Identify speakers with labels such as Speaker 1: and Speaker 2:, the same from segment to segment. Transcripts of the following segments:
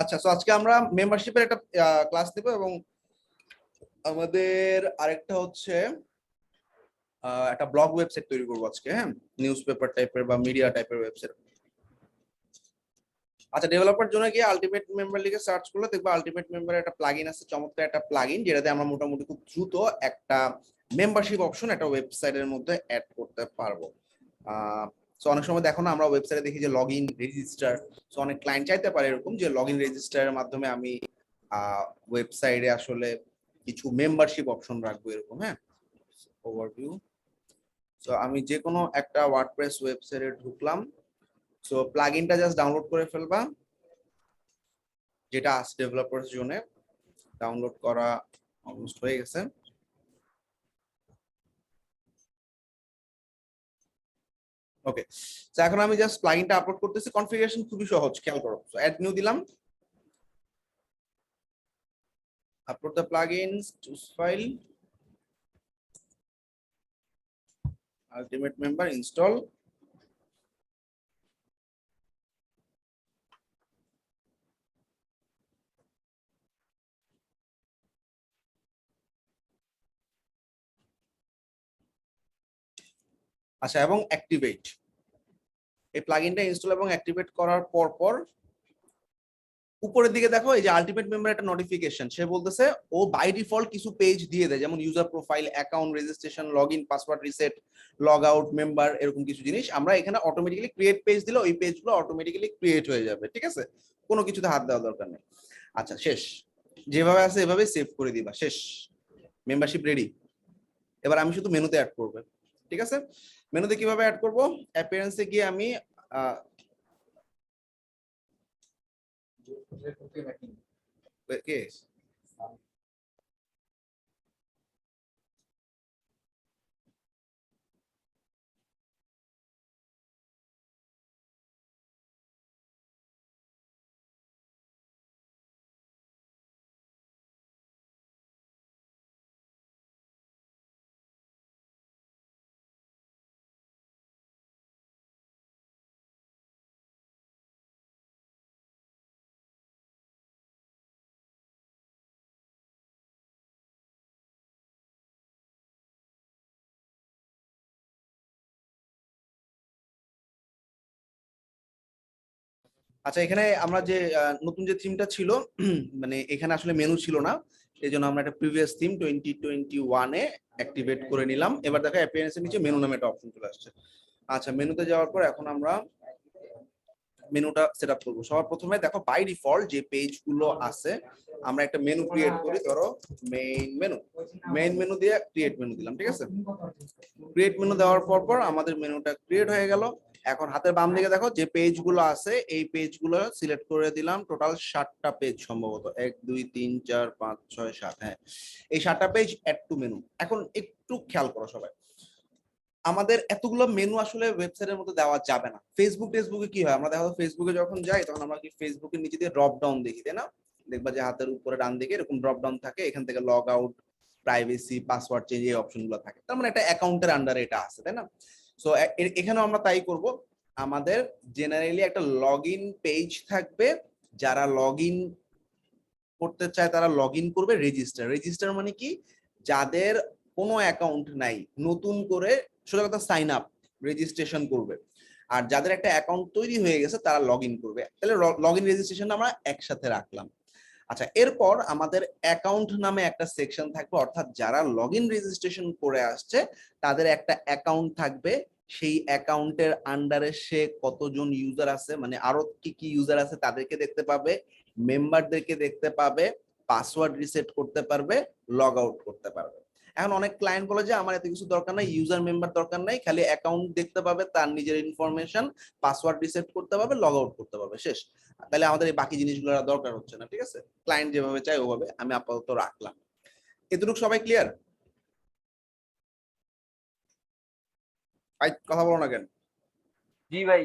Speaker 1: আচ্ছা, সো আজকে আমরা মেম্বারশিপের একটা ক্লাস দেব এবং আমাদের আরেকটা হচ্ছে একটা ব্লগ ওয়েবসাইট তৈরি করবো আজকে। হ্যাঁ, নিউজ পেপার টাইপের বা মিডিয়া টাইপের ওয়েবসাইট। আচ্ছা, ডেভেলপার জন্য গিয়ে আলটিমেট মেম্বার লিখে সার্চ করলে দেখবা আলটিমেট মেম্বারের একটা প্লাগইন আছে, চমৎকার একটা প্লাগইন, যেটাতে আমরা মোটামুটি খুব দ্রুত একটা মেম্বারশিপ অপশন একটা ওয়েবসাইটের মধ্যে অ্যাড করতে পারবো। সো অনেক সময় দেখো না, আমরা ওয়েবসাইটে দেখি যে লগ ইন রেজিস্টার। সো অনেক ক্লায়েন্ট চাইতে পারে এরকম যে লগ ইন রেজিস্টারের মাধ্যমে আমি ওয়েবসাইটে আসলে কিছু মেম্বারশিপ অপশন রাখবো এরকম। হ্যাঁ, ওভারভিউ। সো আমি যে কোনো একটা ওয়ার্ডপ্রেস ওয়েবসাইটে ঢুকলাম। সো প্লাগইনটা জাস্ট ডাউনলোড করে ফেলবা, যেটা আছে ডেভেলপারস জন্য। ডাউনলোড করা অলমোস্ট হয়ে গেছে। ওকে, তো এখন আমি জাস্ট প্লাগইনটা আপলোড করতেছি। কনফিগারেশন খুবই সহজ, খেয়াল করো। সো অ্যাড নিউ দিলাম, upload the plugins, choose file, ultimate member, install. আচ্ছা, এবং অ্যাক্টিভেট। এই প্লাগইনটা ইনস্টল এবং অ্যাক্টিভেট করার পর উপরের দিকে দেখো, এই যে আলটিমেট মেম্বার একটা নোটিফিকেশন, সে বলতেছে ও বাই ডিফল্ট কিছু পেজ দিয়ে দেয়, যেমন user profile, account, registration, login, password reset, log out, member, এরকম কিছু জিনিস। আমরা এখানে অটোমেটিক্যালি ক্রিয়েট পেজ দিলে ওই পেজগুলো অটোমেটিক্যালি ক্রিয়েট হয়ে যাবে। ঠিক আছে, কোনো কিছুতে হাত দেওয়ার দরকার নেই। আচ্ছা, শেষ। যেভাবে আছে এভাবে সেভ করে দিবা, শেষ। Membership ready. এবার আমি শুধু মেনুতে অ্যাড করব। ঠিক আছে, মেনুতে কিভাবে অ্যাড করব? অ্যাপিয়ারেন্সে গিয়ে আমি কে আচ্ছা, এখানে আমরা যে নতুন যে থিমটা ছিল, মানে এখানে আসলে মেনু ছিল না, এই জন্য আমরা একটা প্রিভিয়াস থিম 2021-এ অ্যাক্টিভেট করে নিলাম। এবার দেখো অ্যাপিয়ারেন্সের নিচে মেনু নামে একটা অপশন চলে আসছে। আচ্ছা, মেনুতে যাওয়ার পর এখন আমরা মেনুটা সেট আপ করবো। সবার প্রথমে দেখো বাই ডিফল্ট যে পেজ গুলো আছে, আমরা একটা মেনু ক্রিয়েট করি। ধরো মেইন মেনু দিয়ে ক্রিয়েট মেনু দিলাম। ঠিক আছে, ক্রিয়েট মেনু দেওয়ার পর আমাদের মেনুটা ক্রিয়েট হয়ে গেল। এখন হাতের বাম দিকে দেখো যে পেজ গুলো আছে, এই পেজ গুলো সিলেক্ট করে দিলাম। টোটাল 7টা পেজ, সম্ভবত 1 2 3 4 5 6 7। হ্যাঁ, এই 7টা পেজ অ্যাড টু মেনু। এখন একটু খেয়াল করো সবাই, আমাদের এতগুলো মেনু আসলে ওয়েবসাইটের মধ্যে দেওয়া যাবে না। ফেসবুকে কি হয়, আমরা দেখো ফেসবুকে যখন যাই তখন আমরা কি ফেসবুকের নিচে দিয়ে ড্রপ ডাউন দেখি, তাই না? দেখবা যে হাতের উপরে ডান দিকে এরকম ড্রপ ডাউন থাকে, এখান থেকে log out, privacy, password change, এই অপশনগুলো থাকে। তার মানে একটা অ্যাকাউন্টের আন্ডারে এটা আছে, তাই না? সো এখানেও আমরা তাই করব। আমাদের জেনারেলি একটা লগ ইন পেজ থাকবে, যারা লগ ইন করতে চায় তারা লগ ইন করবে। রেজিস্টার মানে কি, যাদের কোনো অ্যাকাউন্ট নাই, নতুন করে সোজা কথা সাইন আপ, রেজিস্ট্রেশন করবে। আর যাদের একটা অ্যাকাউন্ট তৈরি হয়ে গেছে তারা লগ ইন করবে। তাহলে লগ ইন রেজিস্ট্রেশন আমরা একসাথে রাখলাম। আচ্ছা, এরপর আমাদের অ্যাকাউন্ট নামে একটা সেকশন থাকবে, অর্থাৎ যারা লগ ইন রেজিস্ট্রেশন করে আসছে তাদের একটা অ্যাকাউন্ট থাকবে। সেই অ্যাকাউন্টের আন্ডারে সে কতজন ইউজার আছে, মানে আরো কি কি ইউজার আছে তাদেরকে দেখতে পাবে, মেম্বারদেরকে দেখতে পাবে, পাসওয়ার্ড রিসেট করতে পারবে, লগ আউট করতে পারবে। এখন অনেক ক্লায়েন্ট বলে যে আমার এত কিছু দরকার নাই, ইউজার মেম্বার দরকার নাই, খালি অ্যাকাউন্ট দেখতে পাবে, তার নিজের ইনফরমেশন, পাসওয়ার্ড রিসেট করতে পারবে, লগ আউট করতে পারবে, শেষ। তাহলে আমাদের এই বাকি জিনিসগুলো দরকার হচ্ছে না। ঠিক আছে, ক্লায়েন্ট যেভাবে চায় ওভাবে আমি আপাতত রাখলাম। এতটুকু সবাই ক্লিয়ার? ভাই কথা বলো না কেন?
Speaker 2: জি ভাই।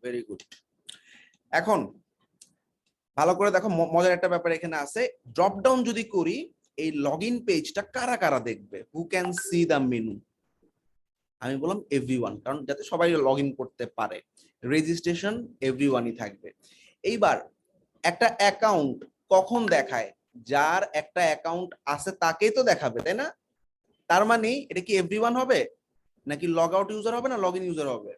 Speaker 1: Very good. এখন ভালো করে দেখো, মজার একটা ব্যাপার এখানে আছে। ড্রপ ডাউন যদি করি, এই লগ ইন পেজটা কারা কারা দেখবে? Who can see the menu? আমি বললাম এভরিওয়ান, কারণ যাতে সবাই লগ ইন করতে পারে। রেজিস্ট্রেশন এভরিওয়ানই থাকবে। এইবার একটা অ্যাকাউন্ট কখন দেখায়? যার একটা অ্যাকাউন্ট আছে তাকেই তো দেখাবে, তাই না? তার মানে এটা কি এভরিওয়ান হবে, নাকি লগ আউট ইউজার হবে, না লগ ইন ইউজার হবে?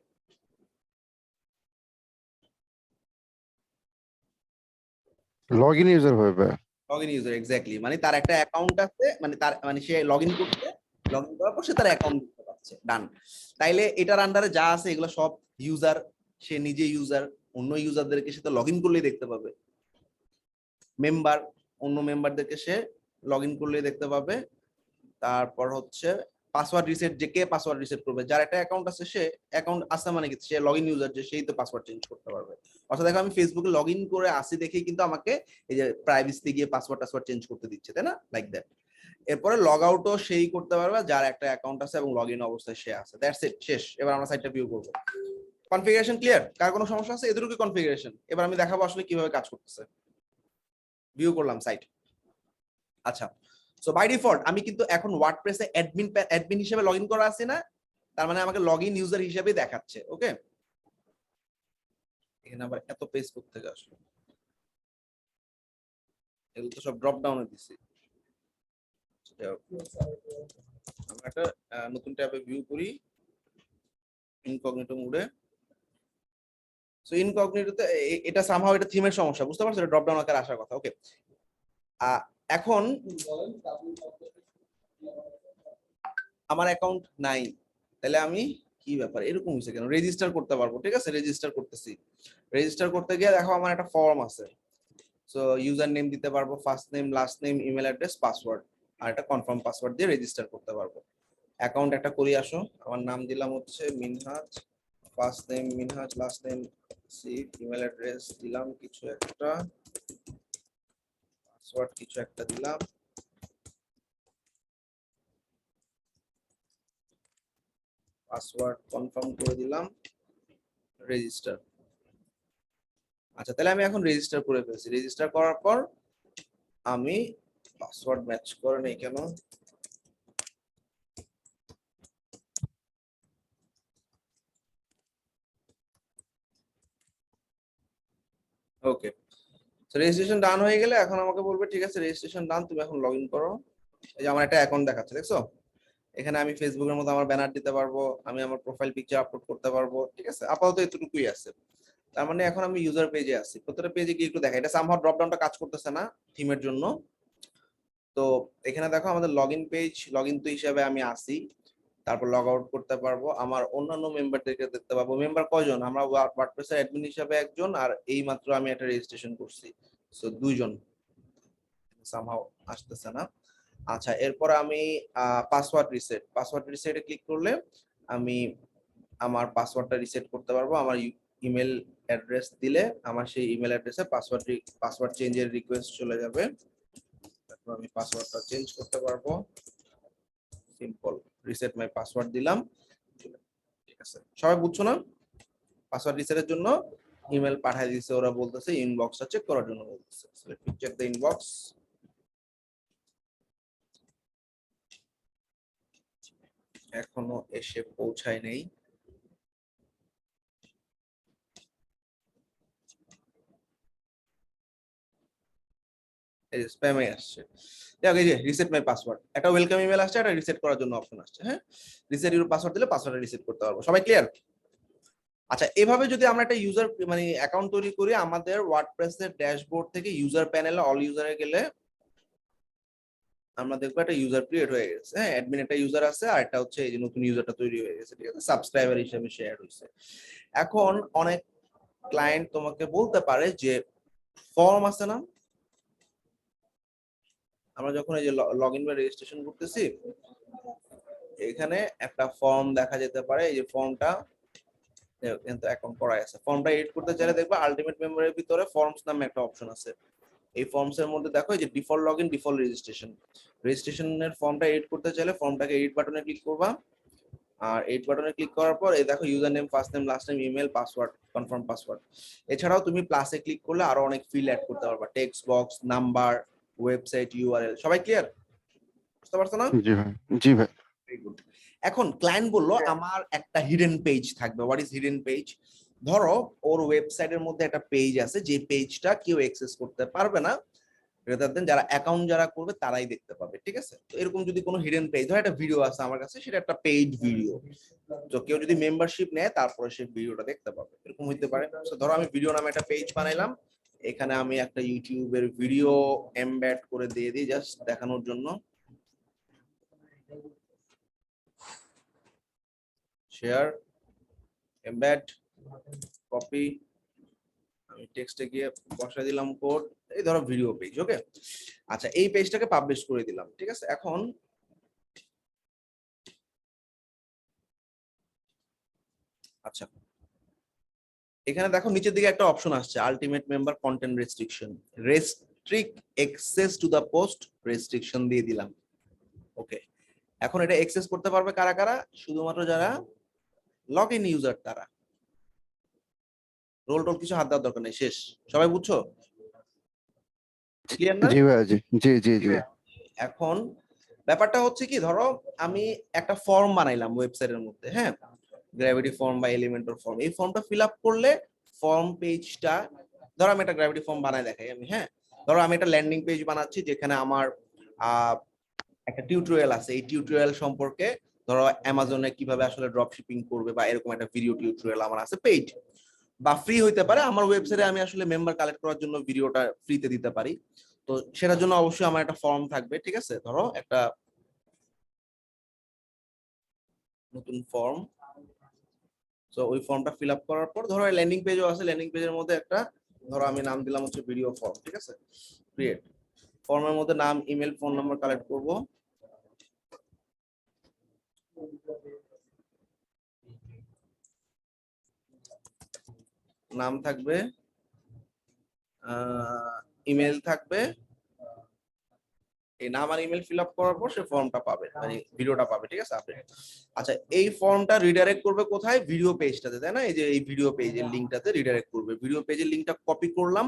Speaker 2: লগ ইন ইউজার হবে।
Speaker 1: Log in user, exactly. মানে তার একটা অ্যাকাউন্ট আছে, মানে তার মানে সে লগ ইন করছে, লগ ইন করার পর সে তার অ্যাকাউন্ট দেখতে পাচ্ছে। ডান। তাইলে এটার আন্ডারে যা আছে এগুলো সব ইউজার, সে নিজে ইউজার, অন্য ইউজারদেরকে সে তো লগ ইন করলেই দেখতে পাবে। মেম্বার, অন্য মেম্বারদেরকে সে লগ ইন করলেই দেখতে পাবে। তারপর হচ্ছে পাসওয়ার্ড রিসেট, যে কে পাসওয়ার্ড রিসেট করবে, যার একটা অ্যাকাউন্ট আছে, সে অ্যাকাউন্ট আছে মানে কি সে লগ ইন ইউজার, যে সেই তো পাসওয়ার্ড চেঞ্জ করতে পারবে। অর্থাৎ দেখো আমি ফেসবুকে লগ ইন করে আসি দেখেই কিন্তু আমাকে এই যে প্রাইভেসিতে গিয়ে পাসওয়ার্ড টাসওয়ার্ড চেঞ্জ করতে দিচ্ছে, তাই না? Like that. এরপরে লগ আউটও সেই করতে পারবে যার একটা অ্যাকাউন্ট আছে এবং লগ ইন অবস্থায় সে আছে। দ্যাটস ইট, শেষ। এবার আমরা সাইটটা ভিউ করবো। Configuration clear? কার কোনো সমস্যা আছে? এদেরকে কনফিগারেশন। এবার আমি দেখাবো আসলে কিভাবে কাজ করতেছে। ভিউ করলাম সাইট। আচ্ছা, সো বাই ডিফল্ট আমি কিন্তু এখন ওয়ার্ডপ্রেসে অ্যাডমিন হিসেবে লগইন করা আছে না? তার মানে আমাকে লগইন ইউজার হিসেবে দেখাচ্ছে। ওকে, এখানে আবার এত পেজ করতে থেকে আসলো, এগুলো তো সব ড্রপ ডাউনে দিছি। আমরা একটা নতুন ট্যাবে ভিউ করি, ইনকগনিটো মোডে। সো ইনকগনিটোতে এটা সামহাউ এটা থিমের সমস্যা, বুঝতে পারছো? এটা ড্রপ ডাউন আকারে আসার কথা। ওকে, এখন আমার অ্যাকাউন্ট নাই, তাহলে আমি কি ব্যাপার এরকম হয়েছে কেন? রেজিস্টার করতে পারবো, ঠিক আছে, রেজিস্টার করতেছি। রেজিস্টার করতে গিয়ে দেখো আমার একটা ফর্ম আছে। সো ইউজার নেম দিতে পারবো, first name, last name, email address, password, আর একটা কনফার্ম পাসওয়ার্ড দিয়ে রেজিস্টার করতে পারবো। অ্যাকাউন্ট একটা করি আসো। আমার নাম দিলাম হচ্ছে Minhaj, first name Minhaj, last name Saif, email address দিলাম কিছু একটা, পাসওয়ার্ড কিছু একটা দিলাম, পাসওয়ার্ড কনফার্ম করে দিলাম, রেজিস্টার। আচ্ছা, তাহলে আমি এখন রেজিস্টার করে ফেলছি। রেজিস্টার করার পর আমি পাসওয়ার্ড ম্যাচ করে নেই কেন? ওকে, রেজিস্ট্রেশন ডান হয়ে গেলে এখন আমাকে বলবে ঠিক আছে রেজিস্ট্রেশন ডান, তুমি এখন লগ ইন করো। এই যে আমার একটা অ্যাকাউন্ট দেখাচ্ছে, দেখছো? এখানে আমি ফেসবুকের মতো আমার ব্যানার দিতে পারবো, আমি আমার প্রোফাইল পিকচার আপলোড করতে পারবো, ঠিক আছে? আপাতত এতটুকুই আছে। তার মানে এখন আমি ইউজার পেজে আছি। প্রত্যেকটা পেজে গিয়ে একটু দেখা, এটা সামহাউ ড্রপ ডাউনটা কাজ করতেছে না থিমের জন্য। তো এখানে দেখো আমাদের লগইন পেজ, লগইন তো হিসাবে আমি আসি। তারপর লগ আউট করতে পারবো, আমার অন্যান্য মেম্বারদেরকে দেখতে পাবো। মেম্বার কয়জন? আমরা ওয়ার্ডপ্রেসের অ্যাডমিন হিসাবে একজন, আর এই মাত্র আমি একটা রেজিস্ট্রেশন করছি, সো দুইজন। সামহাউ আসতেছে না। আচ্ছা, এরপর আমি পাসওয়ার্ড রিসেটে ক্লিক করলে আমি আমার পাসওয়ার্ডটা রিসেট করতে পারবো। আমার ইমেল অ্যাড্রেস দিলে আমার সেই ইমেল অ্যাড্রেসে পাসওয়ার্ড চেঞ্জের রিকোয়েস্ট চলে যাবে। তারপর আমি পাসওয়ার্ডটা চেঞ্জ করতে পারবো। সিম্পল, রিসেট মাই পাসওয়ার্ড দিলাম। ঠিক আছে, সবাই বুঝছো না? পাসওয়ার্ড রিসেটের জন্য ইমেল পাঠিয়ে দিয়েছে, ওরা বলতেছে ইনবক্সটা চেক করার জন্য বলতেছে। Let me check the inbox. এখনো এসে পৌঁছায় নেই। এই যে স্প্যামে আসছে। এই যে রিসেট মাই পাসওয়ার্ড, একটা ওয়েলকাম ইমেল আসছে, একটা রিসেট করার জন্য অপশন আসছে। হ্যাঁ, রিসেট ইউর পাসওয়ার্ড দিলে পাসওয়ার্ডটা রিসেট করতে পারবো। সবাই ক্লিয়ার? আচ্ছা, এভাবে যদি আমরা একটা ইউজার মানে অ্যাকাউন্ট তৈরি করি, আমাদের ওয়ার্ডপ্রেসের ড্যাশবোর্ড থেকে ইউজার প্যানেলে অল ইউজারে গেলে আমরা দেখবো একটা ইউজার ক্রিয়েট হয়ে গেছে। হ্যাঁ, অ্যাডমিন একটা ইউজার আছে, আর একটা হচ্ছে এই যে নতুন ইউজারটা তৈরি হয়ে গেছে, ঠিক আছে, সাবস্ক্রাইবার হিসেবে শেয়ার হয়েছে। এখন অনেক ক্লায়েন্ট তোমাকে বলতে পারে যে ফর্ম আছে না, আমরা যখন এই যে লগ ইন বা রেজিস্ট্রেশন করতেছি, এখানে একটা ফর্ম দেখা যেতে পারে। এই যে ফর্মটা কিন্তু অ্যাকাউন্ট করা আছে, ফর্মটা এডিট করতে চাইলে দেখবা আলটিমেট মেম্বারের ভিতরে ফর্মস নামে একটা অপশন আছে। এই ফর্মস এর মধ্যে দেখো এই যে ডিফল্ট লগইন, ডিফল্ট রেজিস্ট্রেশন। রেজিস্ট্রেশনের ফর্মটা এডিট করতে চাইলে ফর্মটাকে এডিট বাটনে ক্লিক করবা, আর এডিট বাটনে ক্লিক করার পর এই দেখো user name, first name, last name, email, password, confirm password. এছাড়াও তুমি প্লাসে ক্লিক করলে আরো অনেক ফিল্ড অ্যাড করতে পারবা, text box, number, website URL. সবাই ক্লিয়ার? বুঝতে পারছো না?
Speaker 2: জি ভাই, জি ভাই।
Speaker 1: Very good. এখন ক্লায়েন্ট বলল আমার একটা হিডেন পেজ থাকবে। What is hidden page? ধরো ওর ওয়েবসাইটের মধ্যে একটা পেজ আছে যে পেজটা কেউ অ্যাক্সেস করতে পারবে না, রেদার দেন যারা অ্যাকাউন্ট যারা করবে তারাই দেখতে পাবে, ঠিক আছে? তো এরকম যদি কোনো হিডেন পেজ, ধর একটা ভিডিও আছে আমার কাছে, সেটা একটা পেইড ভিডিও, তো কেউ যদি মেম্বারশিপ নেয় তারপরে সেই ভিডিওটা দেখতে পাবে, এরকম হইতে পারে। তো ধরো আমি ভিডিও নামে একটা পেজ বানাইলাম, এখানে আমি একটা ইউটিউবের ভিডিও এমবেড করে দিয়ে দিই জাস্ট দেখানোর জন্য। শেয়ার, এমবেড, কপি, আমি টেক্সটে গিয়ে বসাই দিলাম কোড, এই ধরো ভিডিও পেজ। ওকে, আচ্ছা এই পেজটাকে পাবলিশ করে দিলাম, ঠিক আছে? এখন আচ্ছা এখানে দেখো নিচের দিকে একটা অপশন আসছে, ultimate member content restriction, restrict access to the post, restriction দিয়ে দিলাম। ওকে, এখন এটা অ্যাক্সেস করতে পারবে কারা কারা? শুধুমাত্র যারা লগ ইন ইউজার তারা। রোল টোল কিছু হাত দেওয়ার দরকার নেই, শেষ। সবাই বুঝছো? ক্লিয়ার না?
Speaker 2: জি ভাইয়া, জি জি জি জি।
Speaker 1: এখন ব্যাপারটা হচ্ছে কি, ধরো আমি একটা ফর্ম বানাইলাম ওয়েবসাইটের মধ্যে, হ্যাঁ, গ্র্যাভিটি ফর্ম বা এলিমেন্টর ফর্ম। এই ফর্মটা ফিল আপ করলে ফর্ম পেজটা, ধরো আমি একটা গ্র্যাভিটি ফর্ম বানাই দেখাই আমি, হ্যাঁ, ধরো আমি একটা ল্যান্ডিং পেজ বানাচ্ছি যেখানে আমার একটা টিউটোরিয়াল আছে, এই টিউটোরিয়াল সম্পর্কে, ধরো অ্যামাজনে কিভাবে আসলে ড্রপ শিপিং করবে বা এরকম একটা ভিডিও টিউটোরিয়াল আমার আছে, পেইড বা ফ্রি হইতে পারে। আমার ওয়েবসাইটে আমি আসলে মেম্বার কালেক্ট করার জন্য ভিডিওটা ফ্রিতে দিতে পারি, তো সেটার জন্য অবশ্যই আমার একটা ফর্ম থাকবে, ঠিক আছে? ধরো একটা নতুন ফর্ম, তো ওই ফর্মটা ফিল আপ করার পর ধরো ল্যান্ডিং পেজও আছে, ল্যান্ডিং পেজের মধ্যে একটা, ধরো আমি নাম দিলাম হচ্ছে ভিডিও ফর্ম, ঠিক আছে? ক্রিয়েট ফর্মের মধ্যে নাম, ইমেল, ফোন নাম্বার কালেক্ট করব। নাম থাকবে, ইমেল থাকবে, এই নাম আর ইমেল ফিল আপ করার পর সে ফর্মটা পাবে, মানে ভিডিওটা পাবে, ঠিক আছে? আপনি আচ্ছা এই ফর্মটা রিডাইরেক্ট করবে কোথায়? ভিডিও পেজটাতে, তাই না? এই যে এই ভিডিও পেজের লিংকটাতে রিডাইরেক্ট করবে। ভিডিও পেজের লিংকটা কপি করলাম,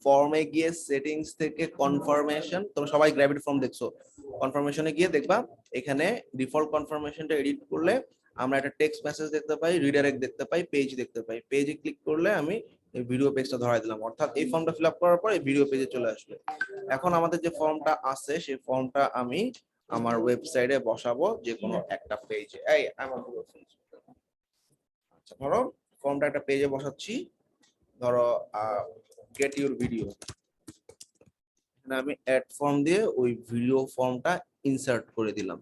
Speaker 1: ফর্মে গিয়ে সেটিংস থেকে কনফার্মেশন, তোমরা সবাই গ্র্যাভিটি ফর্ম দেখছো, কনফার্মেশনে গিয়ে দেখবা এখানে ডিফল্ট কনফার্মেশনটা এডিট করলে আমরা একটা টেক্সট মেসেজ দেখতে পাই, রিডাইরেক্ট দেখতে পাই, পেজ দেখতে পাই। পেজে ক্লিক করলে আমি এই ভিডিও পেজটা ধরাই দিলাম, অর্থাৎ এই ফর্মটা ফিল আপ করার পর এই ভিডিও পেজে চলে আসবে। এখন আমাদের যে ফর্মটা আছে সেই ফর্মটা আমি আমার ওয়েবসাইটে বসাবো যে কোনো একটা পেজে। এই আমার আচ্ছা ধরো ফর্মটা একটা পেজে বসাচ্ছি, ধরো গেট ইউর ভিডিও, আমি অ্যাড ফর্ম দিয়ে ওই ভিডিও ফর্মটা ইনসার্ট করে দিলাম,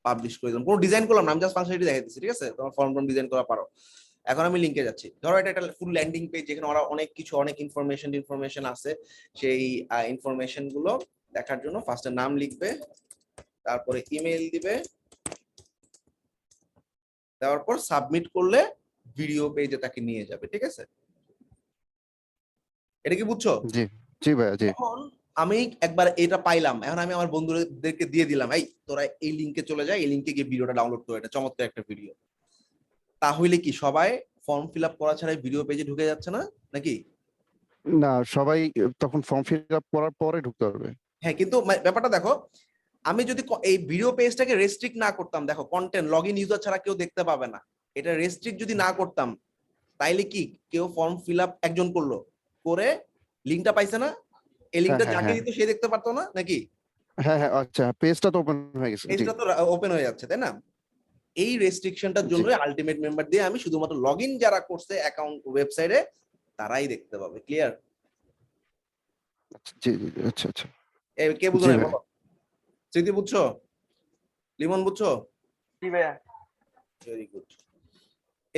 Speaker 1: পাবলিশ করে দিলাম। কোনো ডিজাইন করলাম না, আমি জাস্ট ফাংশনালিটি দেখাইতেছি, ঠিক আছে? তোমার ফর্ম ডিজাইন করা পারো। এখন আমি লিংকে যাচ্ছি, ধরো এটা একটা ফুল ল্যান্ডিং পেজ যেখানে ওরা অনেক কিছু, অনেক ইনফরমেশন আছে। সেই ইনফরমেশন গুলো দেখার জন্য ফার্স্টে নাম লিখবে, তারপরে ইমেল দিবে, দেওয়ার পর সাবমিট করলে ভিডিও পেজে তাকে নিয়ে যাবে, ঠিক আছে? এটা কি বুঝছো?
Speaker 2: জি জি ভাইয়া, জি।
Speaker 1: এখন আমি একবার এটা পাইলাম, এখন আমি আমার বন্ধুদেরকে দিয়ে দিলাম, এই তোরা এই লিংকে চলে যায়, এই লিংকে গিয়ে ভিডিওটা ডাউনলোড করে, এটা চমৎকার একটা ভিডিও। তাহলে কি সবাই ফর্ম ফিল আপ করা ছাড়াই ভিডিও পেজে ঢুকে যাচ্ছে না নাকি?
Speaker 2: না, সবাই তখন ফর্ম ফিল আপ করার পরে ঢুকতে পারবে।
Speaker 1: হ্যাঁ, কিন্তু ব্যাপারটা দেখো, আমি যদি এই ভিডিও পেজটাকে রেস্ট্রিক্ট না করতাম, দেখো কন্টেন্ট লগ ইন ইউজার ছাড়া কেউ দেখতে পাবে না, এটা রেস্ট্রিক্ট যদি না করতাম, তাইলে কি কেউ ফর্ম ফিল আপ একজন করলো, করে লিংকটা পাইছে না, এই
Speaker 2: হ্যাঁ
Speaker 1: লিংকটা
Speaker 2: হ্যাঁ
Speaker 1: যাকে
Speaker 2: হ্যাঁ
Speaker 1: দিত সে দেখতে পারতো না নাকি?
Speaker 2: হ্যাঁ হ্যাঁ, আচ্ছা পেজটা তো ওপেন হয়ে গেছে, জি
Speaker 1: পেজটা তো ওপেন হয়ে যাচ্ছে, তাই না? এই রেস্ট্রিকশনটার
Speaker 2: জি
Speaker 1: জন্য আলটিমেট মেম্বার দিয়ে আমি শুধুমাত্র লগ ইন যারা করছে অ্যাকাউন্ট ওয়েবসাইটে তারাই দেখতে পাবে। ক্লিয়ার?
Speaker 2: আচ্ছা, জি জি জি, আচ্ছা আচ্ছা।
Speaker 1: কে বুঝো
Speaker 2: জি
Speaker 1: না
Speaker 2: ভাই।
Speaker 1: বলো? স্মৃতি বুঝছো? লিমন বুঝছো?
Speaker 3: জি ভাইয়া।
Speaker 1: Very good.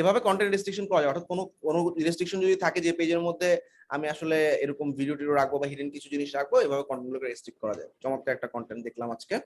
Speaker 1: এভাবে কন্টেন্ট রেস্ট্রিকশন করা যায়, অর্থাৎ কোনো রেস্ট্রিকশন যদি থাকে যে পেজের মধ্যে আমি আসলে এরকম ভিডিও টিডিও রাখবো বা হিডেন কিছু জিনিস রাখবো, এভাবে কন্টেন্ট গুলোকে রেস্ট্রিক্ট করা যায়। চমৎকার একটা কন্টেন্ট দেখলাম আজকে।